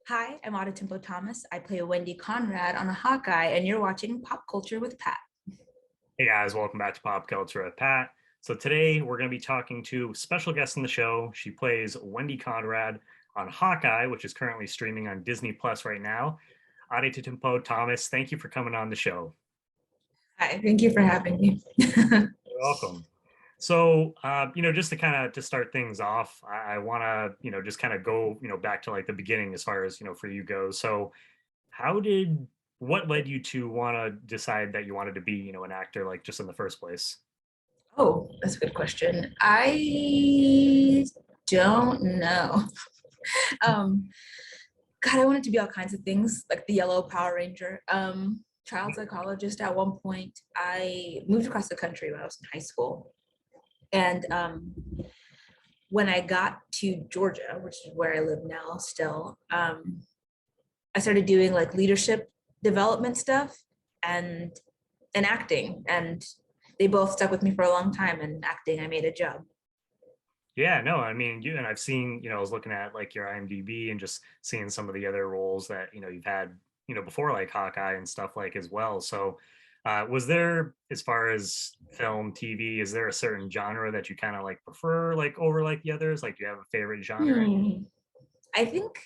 Hi, I'm Adetinpo Thomas. I play Wendy Conrad on a Hawkeye, and you're watching Pop Culture with Pat. Hey guys, welcome back to Pop Culture with Pat. So today we're going to be talking to a special guest on the show. She plays Wendy Conrad on Hawkeye, which is currently streaming on Disney Plus right now. Adetinpo Thomas, thank you for coming on the show. Hi, thank you for having me. You're welcome. So, just to kind of to start things off, I want to, just kind of go, back to like the beginning as far as, for you goes. So, how did what led you to want to decide that you wanted to be, an actor, like just in the first place? Oh, that's a good question. I don't know. Um, God, I wanted to be all kinds of things, like the yellow Power Ranger. Child psychologist at one point. I moved across the country when I was in high school. And when I got to Georgia, which is where I live now still, I started doing like leadership development stuff and and acting, and they both stuck with me for a long time. And acting, I made a job. Yeah, no, I mean, I've seen, I was looking at like your IMDb and just seeing some of the other roles that, you've had, before like Hawkeye and stuff like as well. So, was there, as far as film, TV, is there a certain genre that you kind of like prefer like over like the others? Like, do you have a favorite genre? I think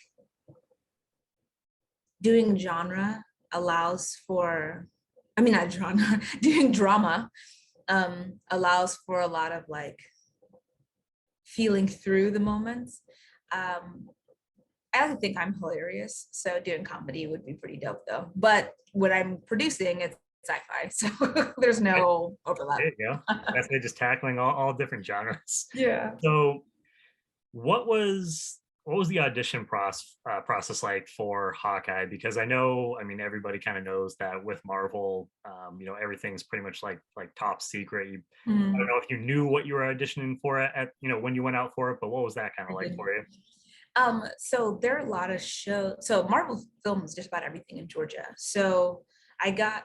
doing genre allows for, I mean, not genre, doing drama allows for a lot of like feeling through the moments. Um, I also think I'm hilarious, so doing comedy would be pretty dope though. But when I'm producing, it's sci-fi, so there's no overlap. There you go. That's it, just tackling all different genres. Yeah. So, what was the audition process like for Hawkeye? Because I know, I mean, everybody kind of knows that with Marvel, everything's pretty much like top secret. I don't Mm, know if you knew what you were auditioning for at when you went out for it, but what was that kind I of like did. for you? So there are a lot of shows. So Marvel films just about everything in Georgia. So I got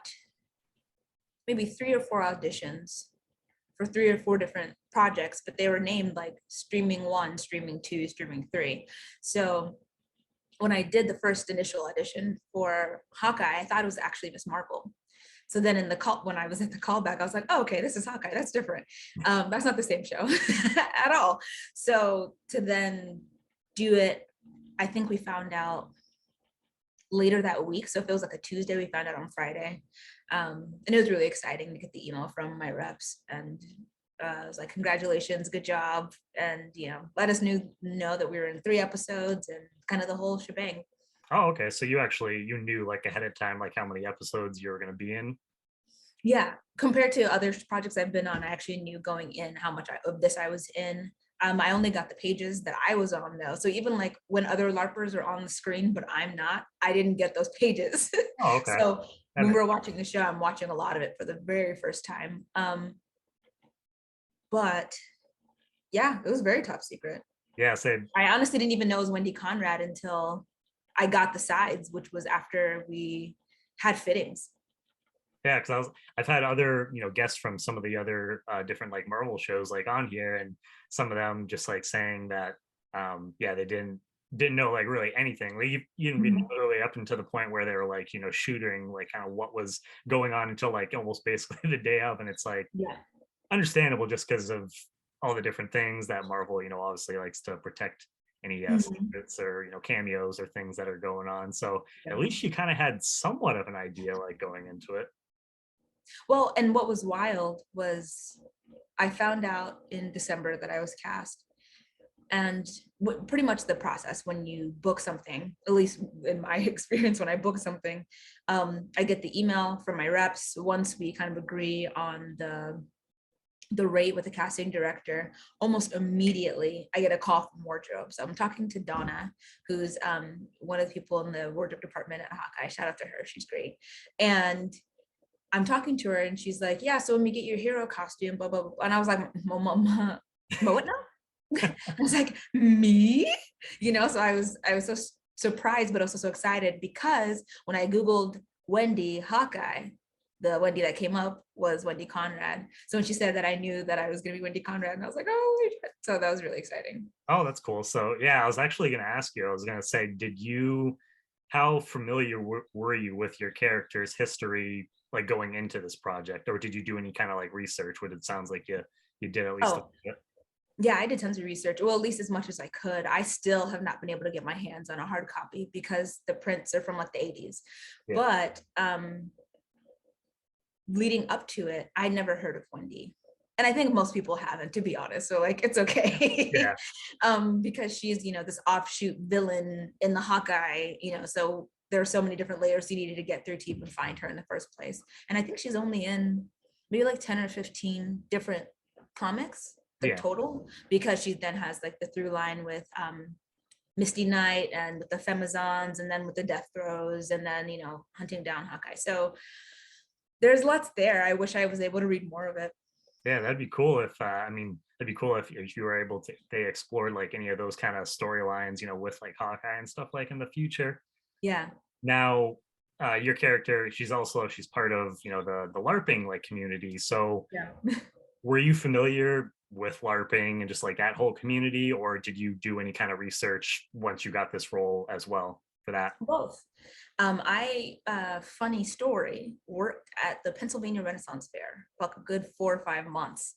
maybe 3 or 4 auditions for 3 or 4 different projects, but they were named like streaming 1, streaming 2, streaming 3. So when I did the first initial audition for Hawkeye, I thought it was actually Miss Marvel. So then in the call, when I was at the callback, I was like, oh, okay, this is Hawkeye. That's different. That's not the same show at all. So to then do it, I think we found out later that week. So if it was like a Tuesday, we found out on Friday. And it was really exciting to get the email from my reps, and I was like, congratulations, good job. And, let us know that we were in 3 episodes and kind of the whole shebang. Oh, okay. So you knew like ahead of time like how many episodes you were going to be in. Yeah, compared to other projects I've been on, I actually knew going in how much of this I was in. I only got the pages that I was on though. So even like when other LARPers are on the screen, but I'm not, I didn't get those pages. Oh, okay. So That when makes we're watching the show, I'm watching a lot of it for the very first time. But yeah, it was very top secret. yeah. Same. I honestly didn't even know it was Wendy Conrad until I got the sides, which was after we had fittings. Yeah, because I've had other guests from some of the other different like Marvel shows like on here, and some of them just like saying that yeah, they didn't know like really anything. Like you didn't even Mhm. literally up until the point where they were like shooting like kind of what was going on until like almost basically the day of, and it's like Yeah. understandable just because of all the different things that Marvel obviously likes to protect any Mhm. secrets or cameos or things that are going on. So Yeah. at least you kind of had somewhat of an idea like going into it. Well, and what was wild was I found out in December that I was cast. And pretty much the process when you book something, at least in my experience, when I book something, I get the email from my reps. Once we kind of agree on the rate with the casting director, almost immediately I get a call from wardrobe. So I'm talking to Donna, who's one of the people in the wardrobe department at Hawkeye. Shout out to her, she's great. And I'm talking to her and she's like, yeah, so when we get your hero costume, blah, blah, blah. And I was like, what now? I was like, me? So I was so surprised, but also so excited because when I Googled Wendy Hawkeye, the Wendy that came up was Wendy Conrad. So when she said that, I knew that I was going to be Wendy Conrad, and I was like, oh, so that was really exciting. Oh, that's cool. So yeah, I was actually going to ask you. I was going to say, how familiar were you with your character's history, like going into this project, or did you do any kind of like research? What it sounds like you did at least a Oh, bit. yeah, I did tons of research. Well, at least as much as I could. I still have not been able to get my hands on a hard copy because the prints are from like the 80s. Yeah. But leading up to it, I never heard of Wendy. And I think most people haven't, to be honest. So like it's okay. Yeah. Because she's, this offshoot villain in the Hawkeye, so there are so many different layers you needed to get through to even find her in the first place. And I think she's only in maybe like 10 or 15 different comics, like Yeah. total, because she then has like the through line with Misty Knight and with the Femizons, and then with the Death Throes, and then, hunting down Hawkeye. So there's lots there. I wish I was able to read more of it. Yeah, that'd be cool if that'd be cool if you were able to they explored like any of those kind of storylines, with like Hawkeye and stuff like in the future. Yeah. Now, your character, she's part of, the LARPing like community. So Yeah. were you familiar with LARPing and just like that whole community, or did you do any kind of research once you got this role as well for that? Both. Funny story, worked at the Pennsylvania Renaissance Fair for like a good 4 or 5 months,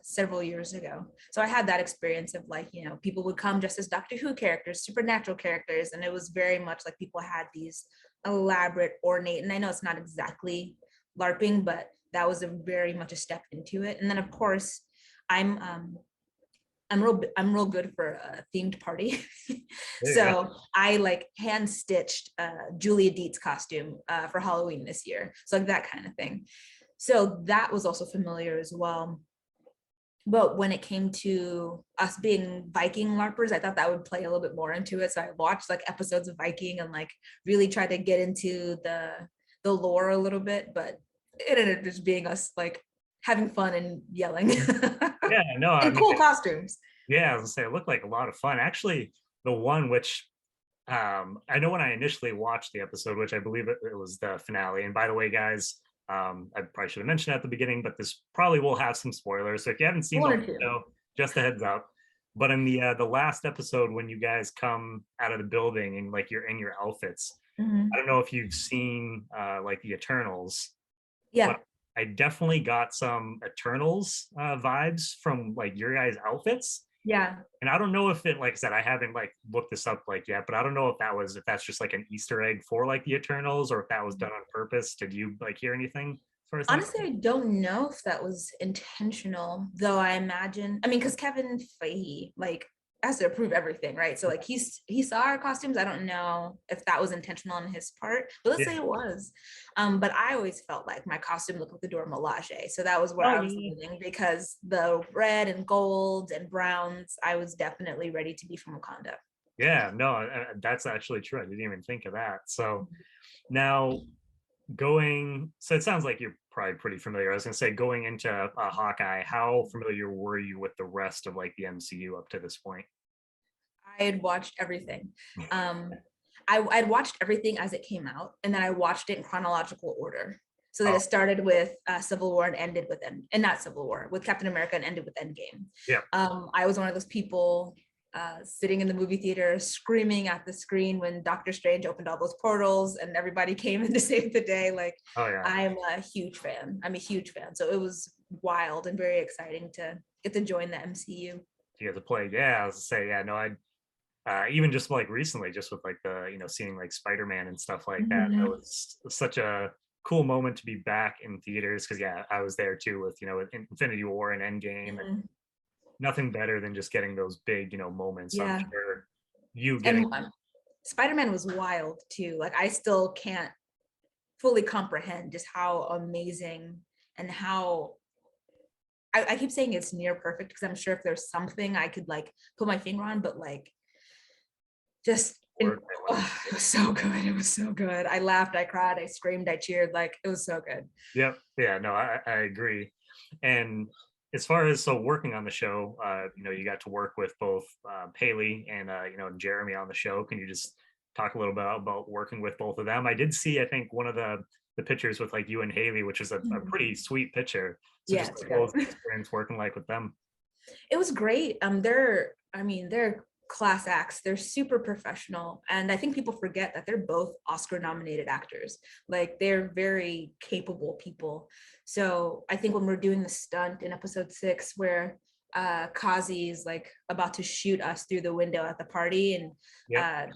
several years ago. So I had that experience of like, people would come just as Doctor Who characters, supernatural characters. And it was very much like people had these elaborate, ornate, and I know it's not exactly LARPing, but that was a very much a step into it. And then of course, I'm I'm real good for a themed party. Yeah. So I like hand stitched Julia Dietz costume for Halloween this year. So like that kind of thing. So that was also familiar as well. But when it came to us being Viking LARPers, I thought that would play a little bit more into it. So I watched like episodes of Viking and like really tried to get into the lore a little bit, but it ended up just being us like having fun and yelling Yeah, no, I and mean, cool costumes. yeah, I was gonna say it looked like a lot of fun. Actually, the one which I know when I initially watched the episode, which I believe it was the finale. And by the way, guys, I probably should have mentioned at the beginning, but this probably will have some spoilers. So if you haven't seen the One whole or two. show, just a heads up. But in the last episode, when you guys come out of the building and like you're in your outfits, I Mhm. don't know if you've seen like the Eternals, but Yeah. I definitely got some Eternals vibes from like your guys' outfits. Yeah. And I don't know if it, like I said, I haven't like looked this up like yet, but I don't know if that's just like an Easter egg for like the Eternals, or if that was done on purpose. Did you like hear anything as far as that? Honestly, I don't know if that was intentional, though I imagine, I mean, because Kevin Feige like has to approve everything, right? So like he saw our costumes. I don't know if that was intentional on his part, but let's Yeah. say it was. But I always felt like my costume looked like the Dora Milaje. So that was where Oh I was yeah. leaning, because the red and gold and browns, I was definitely ready to be from Wakanda. Yeah, no, that's actually true. I didn't even think of that. So now so it sounds like you're probably pretty familiar. I was gonna say, going into Hawkeye, how familiar were you with the rest of like the MCU up to this point? I had watched everything. Um, I'd watched everything as it came out, and then I watched it in chronological order. So that Oh it started with Civil War and ended with and not Civil War, with Captain America, and ended with Endgame. yeah. I was one of those people sitting in the movie theater screaming at the screen when Doctor Strange opened all those portals and everybody came in to save the day. Like, Oh yeah. I'm a huge fan. I'm a huge fan. So it was wild and very exciting to get to join the MCU. You have to play. Yeah, I was gonna say, yeah, no, I even just like recently, just with like the seeing like Spider-Man and stuff like that, that Mhm. was such a cool moment to be back in theaters, because yeah, I was there too with Infinity War and Endgame, and Mhm. nothing better than just getting those big moments. So I'm Yeah. sure you getting. And Spider-Man was wild too. Like I still can't fully comprehend just how amazing and how I keep saying it's near perfect, because I'm sure if there's something I could like put my finger on, but like just in, oh, it was so good. It was so good. I laughed, I cried, I screamed, I cheered. Like it was so good. Yep. Yeah. No, I agree. And as far as working on the show, you got to work with both Hailee and Jeremy on the show. Can you just talk a little bit about working with both of them. I did see, I think, one of the pictures with like you and Hailee, which is a Mhm. pretty sweet picture. So just Yes, like, what yeah. was the experience working like with them? It was great. They're class acts. They're super professional. And I think people forget that they're both Oscar nominated actors. Like they're very capable people. So I think when we're doing the stunt in episode 6 where Kazi is like about to shoot us through the window at the party and Yep.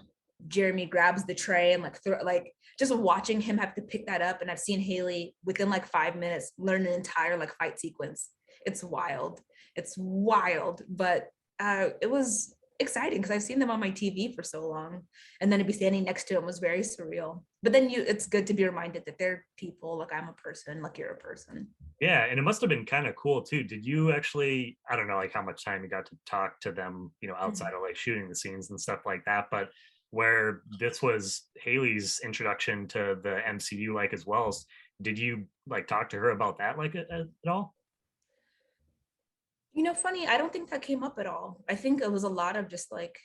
Jeremy grabs the tray and like just watching him have to pick that up. And I've seen Hailee within like 5 minutes learn an entire like fight sequence. It's wild. It's wild, but it was exciting because I've seen them on my TV for so long, and then to be standing next to them was very surreal. But then it's good to be reminded that they're people, like I'm a person, like you're a person. Yeah, and it must have been kind of cool too. Did you actually, I don't know like how much time you got to talk to them, outside of like shooting the scenes and stuff like that, but where this was Haley's introduction to the MCU like as well, did you like talk to her about that like at all? Funny, I don't think that came up at all. I think it was a lot of just like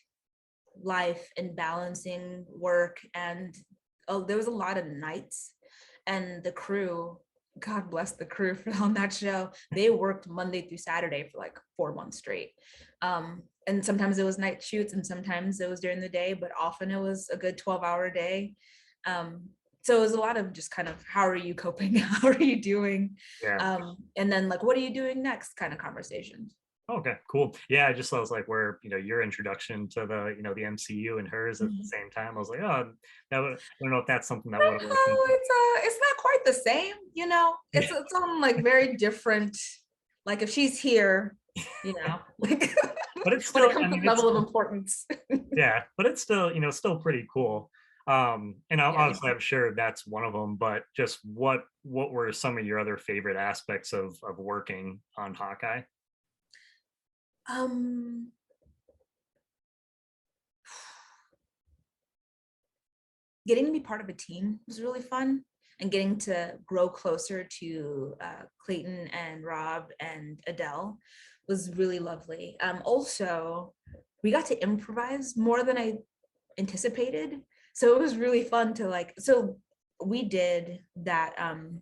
life and balancing work, and there was a lot of nights, and the crew, God bless the crew for on that show, they worked Monday through Saturday for like 4 months straight. And sometimes it was night shoots and sometimes it was during the day, but often it was a good 12-hour day. um, so it was a lot of just kind of, how are you coping? How are you doing? Yeah. And then like, what are you doing next kind of conversations. Okay, cool. Yeah, I just thought it was like where your introduction to the MCU and hers at the Mhm. same time. I was like, oh, I don't know if that's something that would have worked. No, it's not quite the same, Yeah, it's on like very different, like if she's here, like but it's when it still, I comes to mean, it's level of importance. yeah, but it's still still pretty cool. And Yeah. obviously, I'm sure that's one of them. But just what were some of your other favorite aspects of working on Hawkeye? Um, Getting to be part of a team was really fun, and getting to grow closer to Clayton and Rob and Adele was really lovely. Also, we got to improvise more than I anticipated. So it was really fun to like, so we did that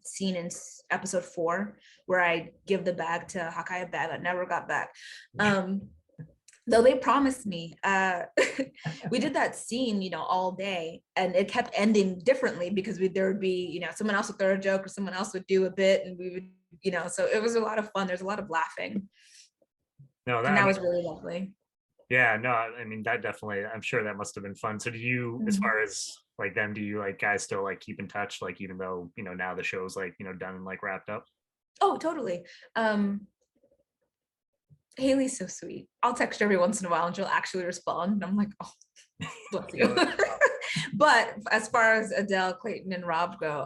scene in episode 4 where I give the bag to Hawkeye, a bag that never got back. Um, though they promised me, we did that scene, all day, and it kept ending differently because there would be, someone else would throw a joke or someone else would do a bit, and we would, so it was a lot of fun. There's a lot of laughing, No, that and I that mean, was really lovely. yeah, no, I mean that definitely. I'm sure that must have been fun. So, do you, as Mhm. far as like them, do you like guys still like keep in touch, like even though now the show's like done and like wrapped up? Oh, totally. um Haley's so sweet. I'll text her every once in a while and she'll actually respond. And I'm like, oh, bless you. Yeah, that's But as far as Adele, Clayton, and Rob go,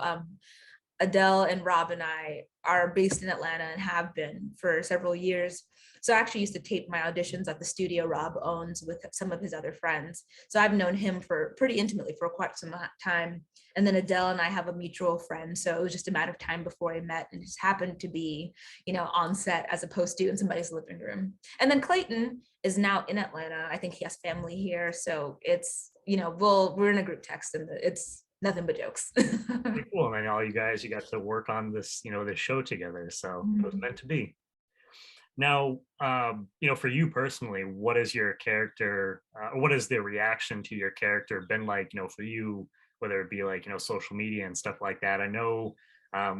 Adele and Rob and I are based in Atlanta and have been for several years. So I actually used to tape my auditions at the studio Rob owns with some of his other friends. So I've known him for pretty intimately for quite some time. And then Adele and I have a mutual friend. So it was just a matter of time before I met, and it just happened to be, on set as opposed to in somebody's living room. And then Clayton is now in Atlanta. I think he has family here. So it's, we're in a group text and it's nothing but jokes. pretty cool. And then all you guys, you got to work on this, this show together. So it was meant to be. Now, for you personally, what is your character? What is the reaction to your character been like? For you, whether it be like social media and stuff like that. I know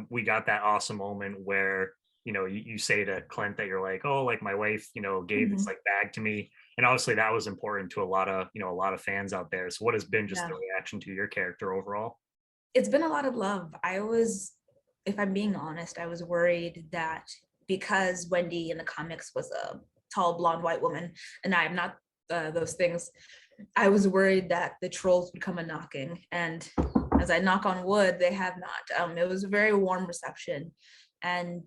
we got that awesome moment where you say to Clint that you're like, oh, like my wife, gave this Mhm. like bag to me, and obviously that was important to a lot of fans out there. So, what has been just Yeah. the reaction to your character overall? It's been a lot of love. I was, if I'm being honest, I was worried that because Wendy in the comics was a tall blonde white woman and I'm not those things, I was worried that the trolls would come a knocking. And as I knock on wood, they have not. It was a very warm reception, and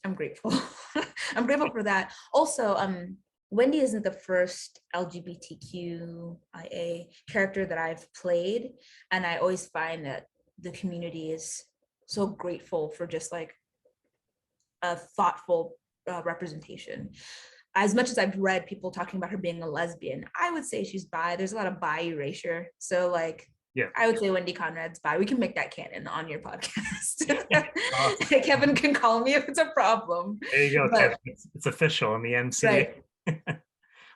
I'm grateful. I'm grateful for that. Also, Wendy isn't the first LGBTQIA character that I've played, and I always find that the community is so grateful for just like a thoughtful representation. as much as I've read people talking about her being a lesbian, I would say she's bi. There's a lot of bi erasure. So like, Yeah. I would say Wendy Conrad's bi. We can make that canon on your podcast. Awesome. Kevin can call me if it's a problem. There you go, But, Kevin. It's official in the MCU. right.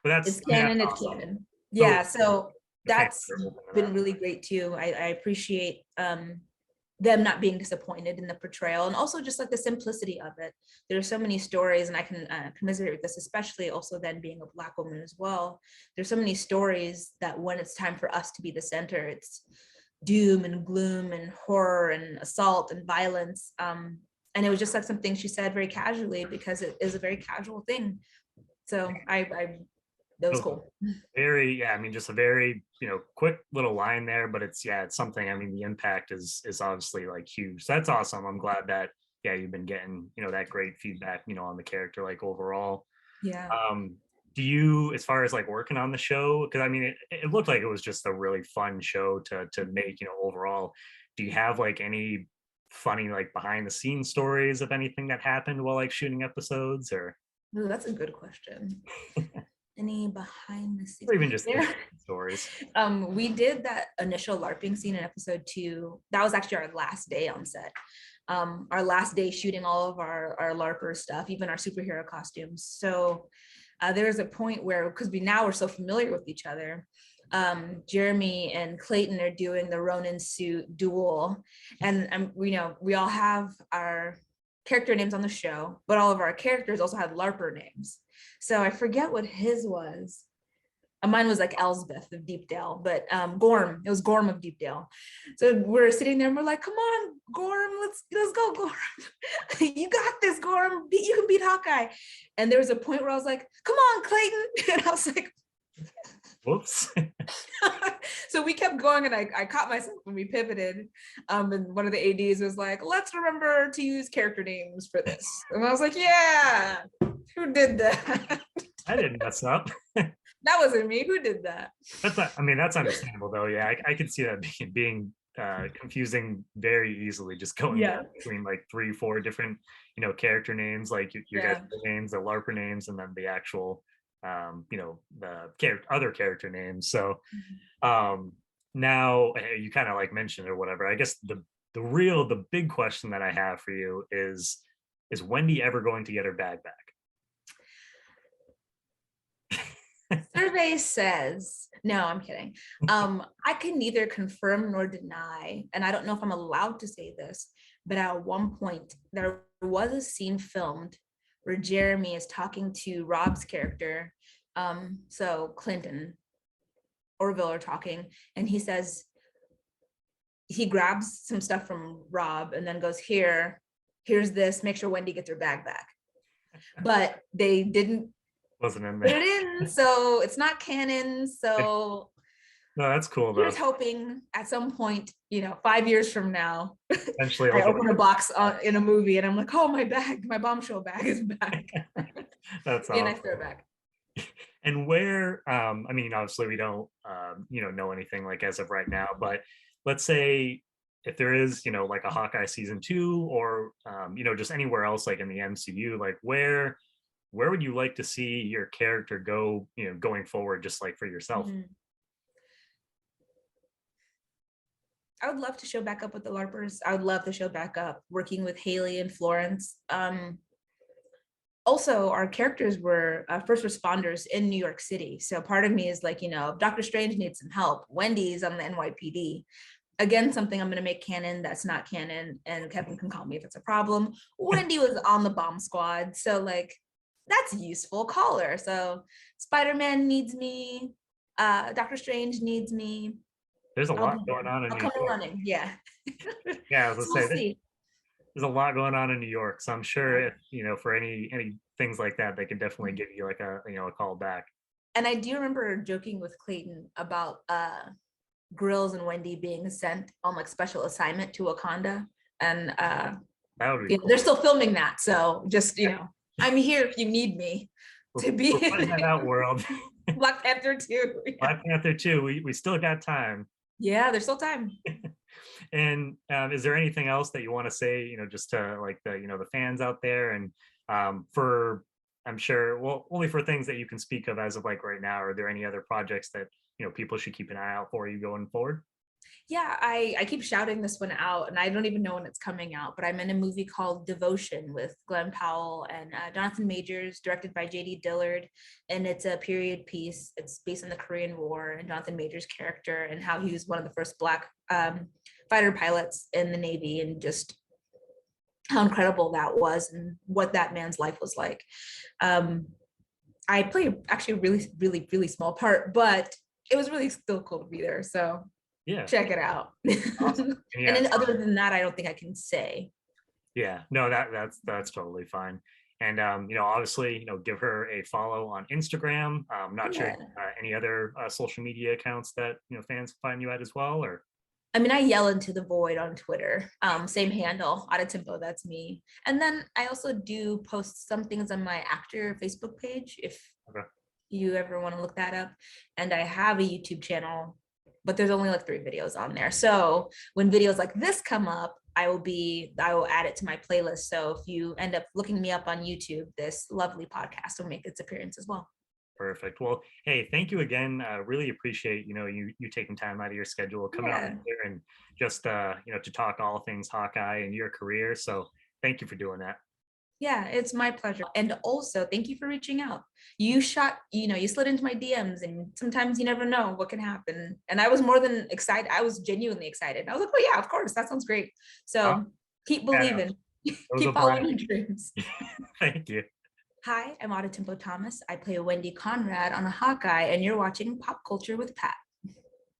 But It's I mean, canon, that's it's awesome. canon. So Yeah, so the fans that's are open to been that. really great too. I appreciate them not being disappointed in the portrayal, and also just like the simplicity of it. There's so many stories, and I can commiserate with this, especially also then being a Black woman as well. There's so many stories that when it's time for us to be the center, it's doom and gloom and horror and assault and violence. And it was just like something she said very casually, because it is a very casual thing. So that was cool. Very, yeah, I mean, just a very, quick little line there, but it's something. I mean, the impact is obviously like huge. So that's awesome. I'm glad that, you've been getting, that great feedback, on the character, like overall. Yeah. Do you, as far as like working on the show, because I mean, it looked like it was just a really fun show to make, overall. Do you have like any funny, like behind the scenes stories of anything that happened while like shooting episodes, or? Ooh, that's a good question. Any behind the scenes, or even just stories? We did that initial LARPing scene in episode 2. That was actually our last day on set. Our last day shooting all of our LARPer stuff, even our superhero costumes. So there was a point where, because we're so familiar with each other, Jeremy and Clayton are doing the Ronin suit duel, and we all have our character names on the show, but all of our characters also have LARPer names. So I forget what his was. Mine was like Elsbeth of Deepdale, but Gorm, it was Gorm of Deepdale. So we're sitting there and we're like, come on, Gorm, let's go, Gorm. You got this, Gorm. You can beat Hawkeye. And there was a point where I was like, come on, Clayton. And I was like, whoops. So we kept going, and I caught myself when we pivoted. And one of the ADs was like, let's remember to use character names for this. And I was like, yeah, who did that? I didn't mess up. That wasn't me. Who did that? That's understandable though. Yeah, I can see that being confusing very easily, just going between like 3-4 different character names, like your guys' names, the LARPer names, and then the actual the other character names. So now you kind of like mentioned or whatever. I guess the big question that I have for you is Wendy ever going to get her bag back? Survey says no. I'm kidding. I can neither confirm nor deny, and I don't know if I'm allowed to say this, but at one point there was a scene filmed where Jeremy is talking to Rob's character, so Clint and Orville are talking, and he says, he grabs some stuff from Rob and then goes, here's this, make sure Wendy gets her bag back. But they didn't wasn't in put there. it in, so it's not canon. So no, that's cool though. Here's hoping at some point, 5 years from now, eventually I open a box in a movie and I'm like, oh, my Bombshell bag is back. That's awesome. And I throw it back. And where, I mean, obviously we don't, know anything like as of right now, but let's say if there is, like a Hawkeye season 2 or, just anywhere else, like in the MCU, like where would you like to see your character go, going forward, just like for yourself? Mm-hmm. I would love to show back up with the LARPers. I would love to show back up working with Hailee and Florence. Also, our characters were first responders in New York City. So part of me is like, Dr. Strange needs some help. Wendy's on the NYPD. Again, something I'm going to make canon that's not canon, and Kevin can call me if it's a problem. Wendy was on the bomb squad. So like, that's useful. Call her. So Spider-Man needs me. Dr. Strange needs me. There's a lot going on in New York. Running. Yeah. Yeah, I was gonna say there's a lot going on in New York. So I'm sure if for any things like that, they can definitely give you like a a call back. And I do remember joking with Clayton about Grills and Wendy being sent on like special assignment to Wakanda, and that would be cool. They're still filming that. So just I'm here if you need me to be in that out world. Black Panther 2. Yeah. Black Panther 2. We still got time. Yeah, there's still time. And is there anything else that you want to say, just to like the the fans out there, and for I'm sure, well, only for things that you can speak of as of like right now. Are there any other projects that, people should keep an eye out for you going forward? Yeah, I keep shouting this one out, and I don't even know when it's coming out, but I'm in a movie called Devotion with Glenn Powell and Jonathan Majors, directed by J.D. Dillard, and it's a period piece. It's based on the Korean War and Jonathan Majors' character and how he was one of the first Black fighter pilots in the Navy, and just how incredible that was and what that man's life was like. Um, I play actually a really, really, really small part, but it was really still cool to be there. So Yeah, check it out. awesome. And And yeah, then other than that, I don't think I can say. yeah, no, that's totally fine. And obviously, give her a follow on Instagram. Not sure Yeah. any other social media accounts that fans find you at as well, or I mean, I yell into the void on Twitter. Same handle, Adetinpo, that's me. And then I also do post some things on my actor Facebook page if okay. you ever want to look that up. And I have a YouTube channel, but there's only like 3 videos on there. So when videos like this come up, I will add it to my playlist. So if you end up looking me up on YouTube, this lovely podcast will make its appearance as well. Perfect. Well, hey, thank you again. Really appreciate you taking time out of your schedule, coming on Yeah. here and just to talk all things Hawkeye and your career. So thank you for doing that. Yeah, it's my pleasure. And also, thank you for reaching out. You slid into my DMs, and sometimes you never know what can happen. And I was more than excited. I was genuinely excited. I was like, oh, yeah, of course. That sounds great. Uh, So keep yeah, no, believing, it was a keep following blast. your dreams. Thank you. Hi, I'm Adetinpo Thomas. I play Wendy Conrad on a Hawkeye, and you're watching Pop Culture with Pat.